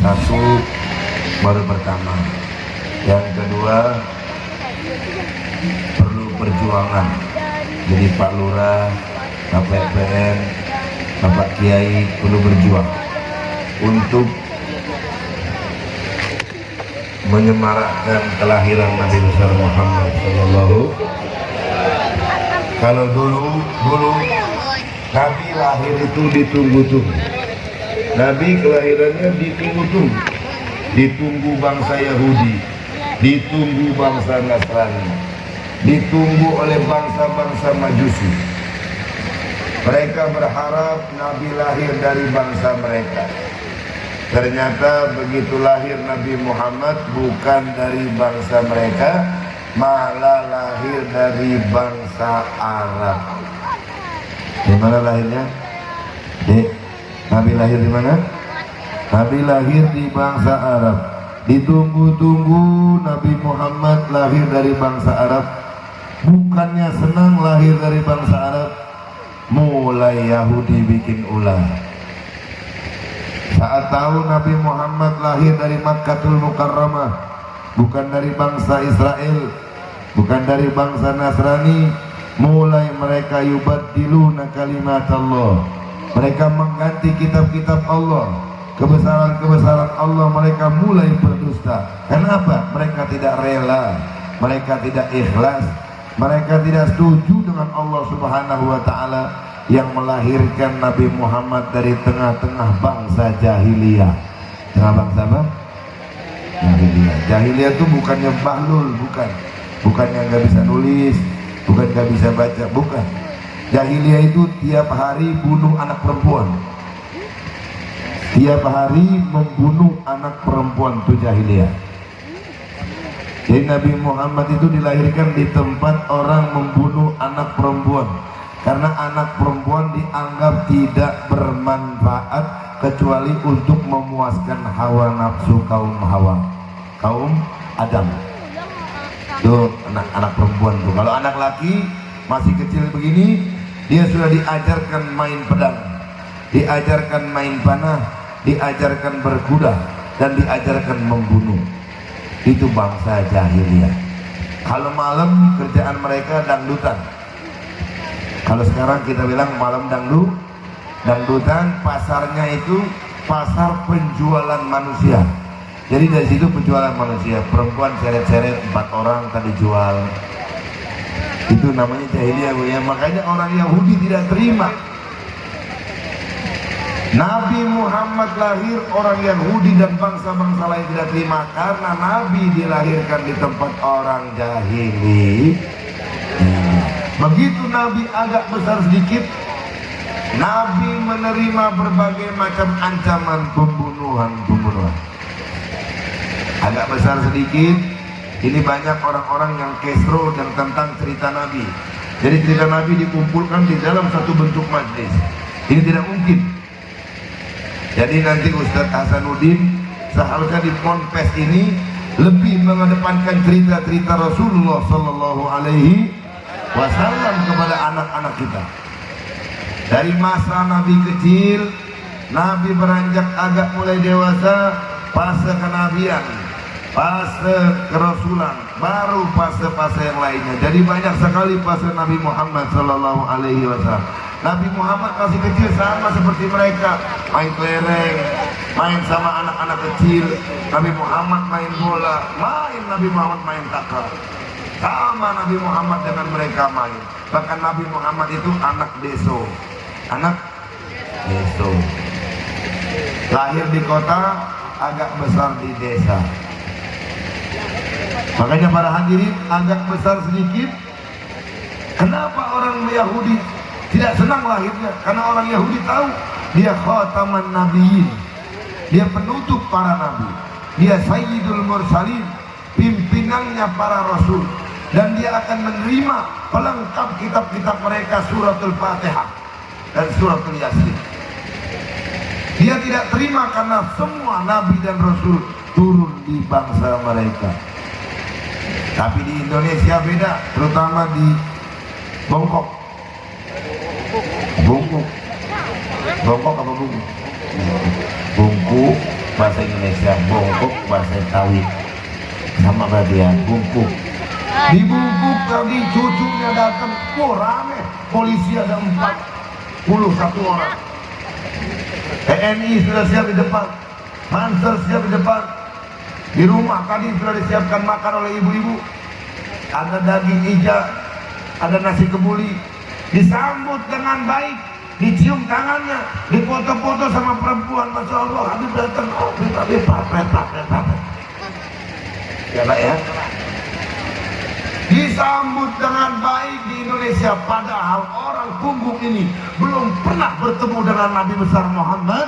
Satu baru pertama. Yang kedua perlu perjuangan. Jadi Pak Lurah, Pak PPN, Bapak Kiai perlu berjuang untuk menyemarakkan kelahiran Nabi besar Muhammad Sallallahu. Kalau dulu Nabi lahir itu ditunggu-tunggu. Nabi kelahirannya ditunggu-tunggu. Ditunggu bangsa Yahudi, ditunggu bangsa Nasrani, ditunggu oleh bangsa-bangsa Majusi. Mereka berharap Nabi lahir dari bangsa mereka. Ternyata begitu lahir Nabi Muhammad bukan dari bangsa mereka, malah lahir dari bangsa Arab. Di mana lahirnya? Nabi lahir di mana? Nabi lahir di bangsa Arab. Ditunggu-tunggu Nabi Muhammad lahir dari bangsa Arab. Bukannya senang lahir dari bangsa Arab, mulai Yahudi bikin ulah. Saat tahu Nabi Muhammad lahir dari Makkatul Mukarramah, bukan dari bangsa Israel, bukan dari bangsa Nasrani, mulai mereka yubaddiluna kalimat Allah. Mereka mengganti kitab-kitab Allah, kebesaran-kebesaran Allah mereka mulai berdusta. Kenapa? Mereka tidak rela, mereka tidak ikhlas, mereka tidak setuju dengan Allah Subhanahu wa Ta'ala yang melahirkan Nabi Muhammad dari tengah-tengah bangsa jahiliyah. Tengah bangsa apa? Jahiliyah. Jahiliyah itu bukannya bahlul, bukannya nggak bisa nulis, bukan nggak bisa baca, bukan. Jahiliyah itu tiap hari bunuh anak perempuan. Tiap hari membunuh anak perempuan, itu jahiliyah. Jadi Nabi Muhammad itu dilahirkan di tempat orang membunuh anak perempuan, karena anak perempuan dianggap tidak bermanfaat kecuali untuk memuaskan hawa nafsu kaum Hawa, kaum Adam. Tuh anak perempuan tuh. Kalau anak laki masih kecil begini, dia sudah diajarkan main pedang, diajarkan main panah, diajarkan berkuda, dan diajarkan membunuh. Itu bangsa jahiliyah. Kalau malam kerjaan mereka dangdutan. Kalau sekarang kita bilang malam dangdutan, pasarnya itu pasar penjualan manusia. Jadi dari situ penjualan manusia, perempuan seret-seret 4 orang tadi jual. Itu namanya jahiliyah, ya. Makanya orang Yahudi tidak terima Nabi Muhammad lahir, orang Yahudi dan bangsa-bangsa lain tidak terima karena Nabi dilahirkan di tempat orang jahili. Begitu Nabi agak besar sedikit, Nabi menerima berbagai macam ancaman pembunuhan. Agak besar sedikit, ini banyak orang-orang yang kesro dan tentang cerita Nabi. Jadi cerita Nabi dikumpulkan di dalam satu bentuk majlis. Ini tidak mungkin. Jadi nanti Ustadz Hasanuddin seharusnya di Ponpes ini lebih mengedepankan cerita-cerita Rasulullah Sallallahu Alaihi Wasallam kepada anak-anak kita. Dari masa Nabi kecil, Nabi beranjak agak mulai dewasa, fase kenabian, fase kerasulan, baru fase-fase yang lainnya. Jadi banyak sekali fase Nabi Muhammad Sallallahu Alaihi Wasallam. Nabi Muhammad masih kecil sama seperti mereka, main kelereng, main sama anak-anak kecil. Nabi Muhammad main bola, Nabi Muhammad main takar. Sama Nabi Muhammad dengan mereka main. Bahkan Nabi Muhammad itu anak deso. Lahir di kota, agak besar di desa. Makanya para hadirin, agak besar sedikit. Kenapa orang Yahudi tidak senang lahirnya? Karena orang Yahudi tahu dia khataman nabiyyin, dia penutup para nabi, dia sayyidul mursalin, pimpinannya para rasul, dan dia akan menerima pelengkap kitab-kitab mereka, suratul Fatihah dan suratul Yasin. Dia tidak terima karena semua nabi dan rasul turun di bangsa mereka. Tapi di Indonesia beda, terutama di Bongkok apa bungkuk? bahasa Indonesia, bongkok bahasa Betawi sama berarti ya, bungkuk. Dibungkuk tadi cucunya datang, rame, polisi ada 41 orang, TNI sudah siap di depan, Panser siap di depan. Di rumah tadi sudah disiapkan makan oleh ibu-ibu, ada daging iga, ada nasi kebuli, disambut dengan baik, dicium tangannya, dipoto-foto sama perempuan. Masya Allah, Habib datang, Habib papet. Ya Pak ya, disambut dengan baik di Indonesia, padahal orang punggung ini belum pernah bertemu dengan Nabi besar Muhammad.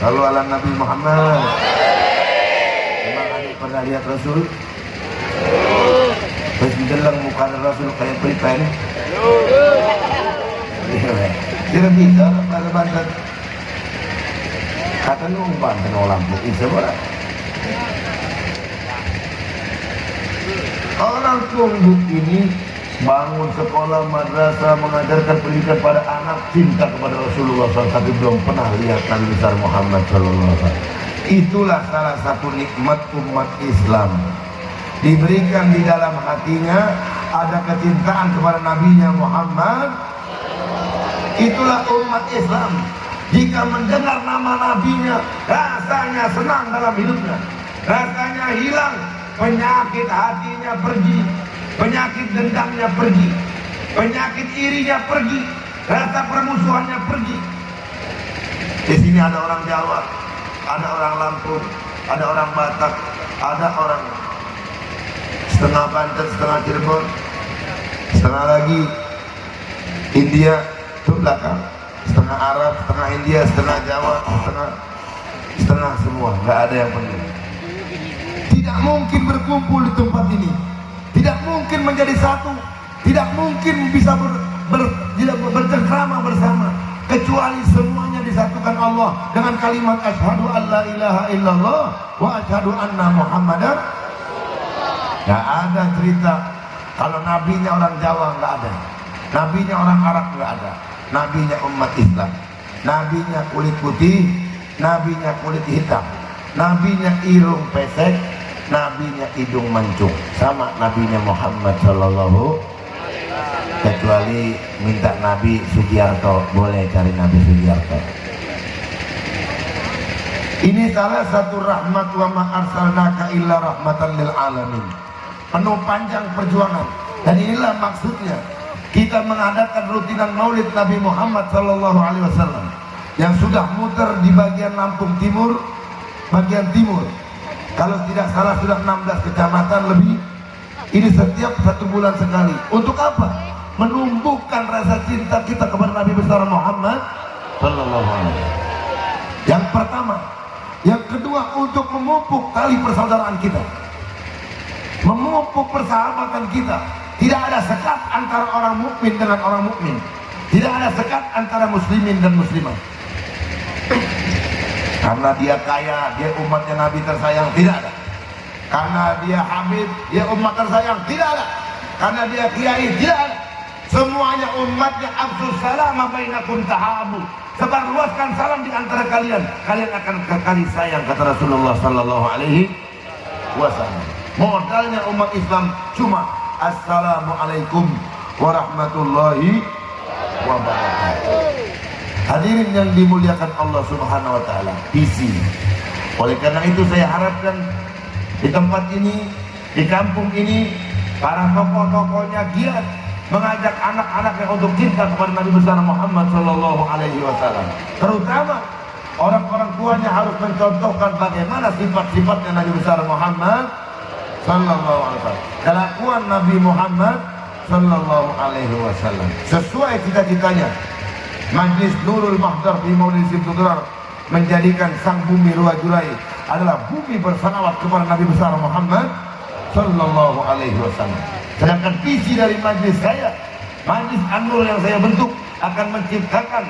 Lalu ala Nabi Muhammad. Emang adik pernah lihat Rasul? Terus menjelang muka Rasul kayak peripen. Tidak bisa pada bantet. Kata nung banten orang pun bisa boleh. Orang punggung ini bangun sekolah, madrasah, mengajarkan pendidikan pada anak, cinta kepada Rasulullah SAW, tapi belum pernah lihat Nabi besar Muhammad SAW. Itulah salah satu nikmat umat Islam. Diberikan di dalam hatinya ada kecintaan kepada Nabinya Muhammad. Itulah umat Islam. Jika mendengar nama Nabinya, rasanya senang dalam hidupnya, rasanya hilang penyakit hatinya pergi, penyakit dendamnya pergi, penyakit irinya pergi, rasa permusuhannya pergi. Di sini ada orang Jawa, ada orang Lampung, ada orang Batak, ada orang setengah Banten, setengah Cirebon, setengah lagi India itu belakang, setengah Arab, setengah India, setengah Jawa, setengah semua, nggak ada yang penting. Tidak mungkin berkumpul di tempat ini, tidak mungkin menjadi satu, tidak mungkin bisa bercengkrama bersama, kecuali semuanya disatukan Allah dengan kalimat asyhadu an la ilaha illallah wa asyhadu anna muhammadar. Nggak ada cerita kalau nabinya orang Jawa, nggak ada, nabinya orang Arab, nggak ada, nabinya umat Islam, nabinya kulit putih, nabinya kulit hitam, nabinya irung pesek, nabinya hidung mancung, sama nabinya Muhammad Sallallahu. Kecuali minta Nabi Sugiarto, boleh cari Nabi Sugiarto. Ini salah satu rahmat, wa ma arsalnaka illa rahmatan lil alamin. Penuh panjang perjuangan, dan inilah maksudnya kita mengadakan rutinan Maulid Nabi Muhammad Sallallahu Alaihi Wasallam yang sudah muter di bagian Lampung Timur, bagian timur. Kalau tidak salah sudah 16 kecamatan lebih. Ini setiap 1 bulan sekali. Untuk apa? Menumbuhkan rasa cinta kita kepada Nabi besar Muhammad Sallallahu Alaihi Wasallam. Yang pertama. Yang kedua, untuk memupuk tali persaudaraan kita, memupuk persahabatan kita. Tidak ada sekat antara orang mukmin dengan orang mukmin. Tidak ada sekat antara muslimin dan muslimah. Karena dia kaya, dia umatnya Nabi tersayang, tidak ada. Karena dia Habib, dia umat tersayang, tidak ada. Karena dia kiai, tidak ada. Semuanya umatnya absus salam bainakum tahabu. Sebarluaskan salam di antara kalian, kalian akan kekali sayang, kata Rasulullah Sallallahu Alaihi Wasallam. Modalnya umat Islam cuma assalamualaikum warahmatullahi wabarakatuh. Hadirin yang dimuliakan Allah Subhanahu wa taala, visi. Oleh karena itu saya harapkan di tempat ini, di kampung ini, para tokoh-tokohnya giat mengajak anak-anaknya untuk cinta kepada Nabi besar Muhammad Sallallahu Alaihi Wasallam. Terutama orang-orang tuanya harus mencontohkan bagaimana sifat-sifatnya Nabi besar Muhammad Sallallahu Alaihi Wasallam, kelakuan Nabi Muhammad Sallallahu Alaihi Wasallam sesuai cita-citanya. Majlis Nurul Mahdar di Maulid Sibtudurar menjadikan sang bumi Ruwajurai adalah bumi bersalawat kepada Nabi besar Muhammad Sallallahu Alaihi Wasallam. Sedangkan visi dari majlis saya, Majlis An-Nur yang saya bentuk, akan menciptakan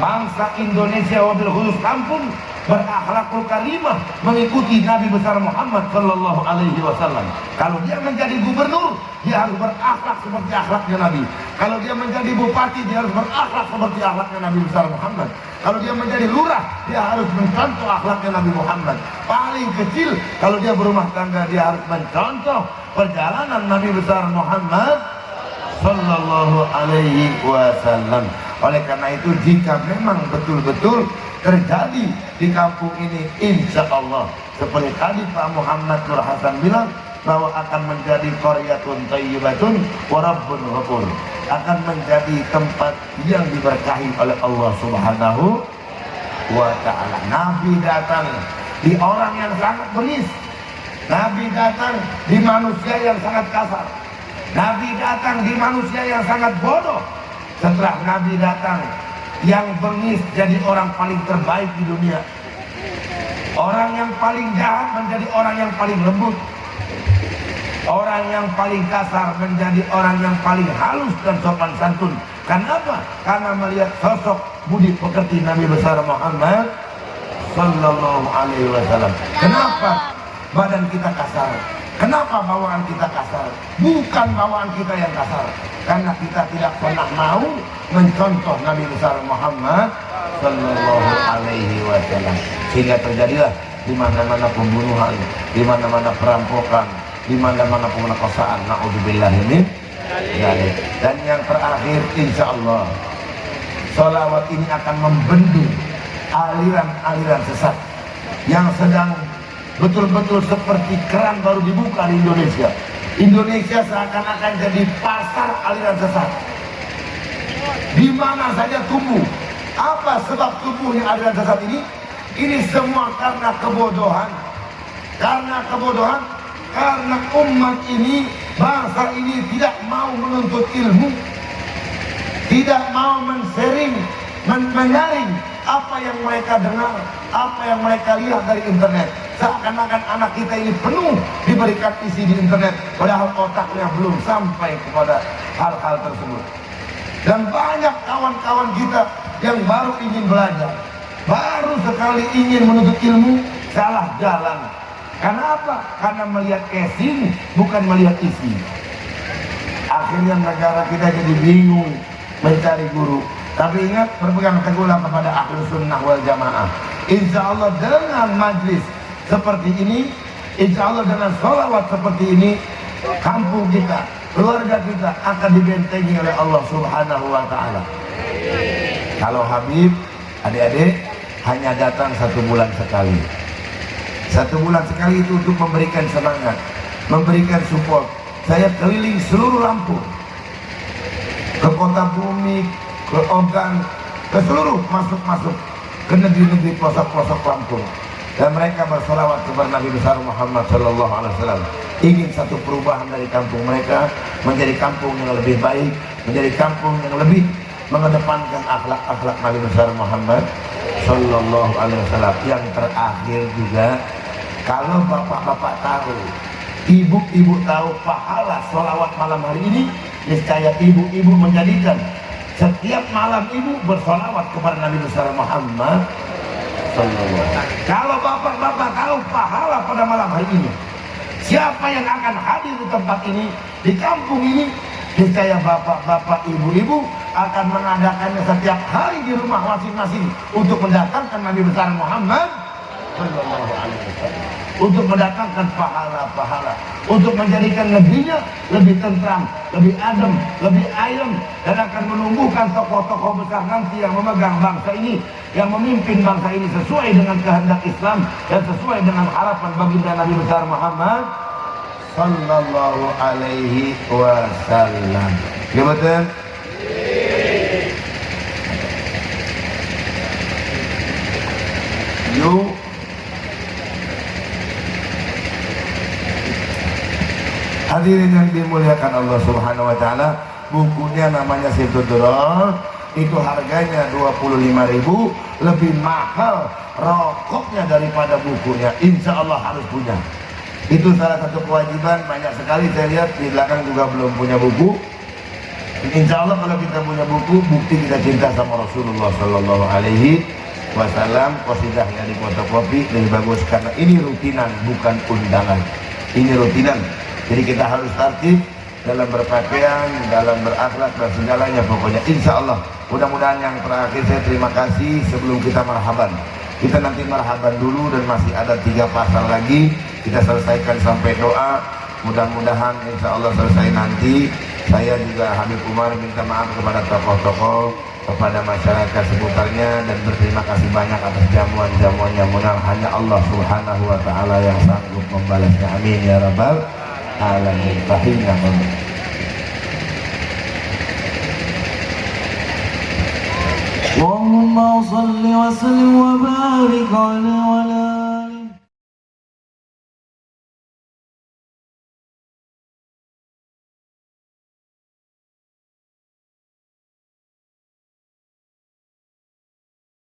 bangsa Indonesia wabil khusus kampung berakhlakul karimah, mengikuti Nabi besar Muhammad Sallallahu Alaihi Wasallam. Kalau dia menjadi gubernur, dia harus berakhlak seperti akhlaknya Nabi. Kalau dia menjadi bupati, dia harus berakhlak seperti akhlaknya Nabi besar Muhammad. Kalau dia menjadi lurah, dia harus mencontoh akhlaknya Nabi Muhammad. Paling kecil, kalau dia berumah tangga, dia harus mencontoh perjalanan Nabi besar Muhammad sallallahu alaihi wasallam. Oleh karena itu, jika memang betul-betul terjadi di kampung ini, insya Allah seperti tadi Pak Muhammad Nur Hasan bilang, bahwa akan menjadi qaryatun thayyibatun wa rabbun ghafur, akan menjadi tempat yang diberkahi oleh Allah Subhanahu wa ta'ala. Nabi datang di orang yang sangat bengis, Nabi datang di manusia yang sangat kasar, Nabi datang di manusia yang sangat bodoh. Setelah Nabi datang, yang bengis jadi orang paling terbaik di dunia, orang yang paling jahat menjadi orang yang paling lembut, orang yang paling kasar menjadi orang yang paling halus dan sopan santun. Kenapa? Karena melihat sosok budi pekerti Nabi besar Muhammad sallallahu alaihi wasallam. Kenapa badan kita kasar? Kenapa bawaan kita kasar? Bukan bawaan kita yang kasar, karena kita tidak pernah mau mencontoh Nabi besar Muhammad sallallahu alaihi wasallam. Sehingga terjadilah di mana-mana pembunuhan, di mana-mana perampokan, di mana-mana pemerkosaan. Naudzubillah min dzalik. Dan yang terakhir, insya Allah sholawat ini akan membendung aliran-aliran sesat yang sedang betul-betul seperti keran baru dibuka di Indonesia. Indonesia seakan-akan jadi pasar aliran sesat. Di mana saja tumbuh. Apa sebab tumbuhnya aliran sesat ini? Ini semua karena kebodohan. Karena kebodohan, karena umat ini, bangsa ini tidak mau menuntut ilmu, tidak mau men-sharing, menyaring apa yang mereka dengar, apa yang mereka lihat dari internet. Seakan-akan anak kita ini penuh diberikan isi di internet, padahal otaknya belum sampai kepada hal-hal tersebut. Dan banyak kawan-kawan kita yang baru ingin belajar, baru sekali ingin menuntut ilmu, salah jalan. Karena apa? Karena melihat casing, bukan melihat isi. Akhirnya negara kita jadi bingung mencari guru. Tapi ingat, berpegang teguhlah kepada Ahlus Sunnah wal Jamaah. Insya Allah dengan majlis seperti ini, insya Allah dengan sholawat seperti ini, kampung kita, keluarga kita akan dibentengi oleh Allah Subhanahu wa ta'ala. Kalau Habib, adik-adik, hanya datang 1 bulan sekali. 1 bulan sekali itu untuk memberikan semangat, memberikan support. Saya keliling seluruh Lampung, ke kota Bumi, ke Ogan, ke seluruh masuk-masuk ke negeri-negeri pelosok-pelosok Lampung, dan mereka bersolawat kepada Nabi besar Muhammad sallallahu alaihi wasallam, ingin satu perubahan dari kampung mereka menjadi kampung yang lebih baik, menjadi kampung yang lebih mengedepankan akhlak-akhlak Nabi besar Muhammad sallallahu alaihi wasallam. Yang terakhir juga, kalau bapak-bapak tahu, ibu-ibu tahu pahala sholawat malam hari ini, niscaya ibu-ibu menjadikan setiap malam ibu bersolawat kepada Nabi besar Muhammad sallallahu alaihi wasallam. Kalau bapak-bapak tahu pahala pada malam hari ini, siapa yang akan hadir di tempat ini, di kampung ini, niscaya bapak-bapak, ibu-ibu akan mengadakannya setiap hari di rumah masing-masing untuk mendatangkan Nabi besar Muhammad sallallahu alaihi wasallam, untuk mendatangkan pahala-pahala, untuk menjadikan negerinya lebih tentram, lebih adem, lebih ayem, dan akan menumbuhkan tokoh-tokoh besar nanti yang memegang bangsa ini, yang memimpin bangsa ini sesuai dengan kehendak Islam dan sesuai dengan harapan baginda Nabi besar Muhammad sallallahu alaihi wasallam. Ya betul? Yuk. Hadirin yang dimuliakan Allah Subhanahu wa ta'ala, bukunya namanya Siftul Duror, itu harganya 25.000, lebih mahal rokoknya daripada bukunya. Insya Allah harus punya. Itu salah satu kewajiban. Banyak sekali saya lihat di belakang juga belum punya buku. Insya Allah kalau kita punya buku, bukti kita cinta sama Rasulullah Sallallahu Alaihi Wasallam. Qasidahnya di fotokopi lebih bagus, karena ini rutinan bukan undangan. Ini rutinan. Jadi kita harus tertib dalam berpakaian, dalam berakhlak dan segalanya pokoknya insya Allah. Mudah-mudahan yang terakhir saya terima kasih sebelum kita marhaban. Kita nanti marhaban dulu dan masih ada 3 pasal lagi. Kita selesaikan sampai doa. Mudah-mudahan insya Allah selesai nanti. Saya juga Habib Umar minta maaf kepada tokoh-tokoh, kepada masyarakat seputarnya, dan berterima kasih banyak atas jamuan-jamuannya. Mudah hanya Allah Subhanahu wa Ta'ala yang sanggup membalasnya. Amin ya rabbal alamin. Allahumma salli wa sallim wa barik ala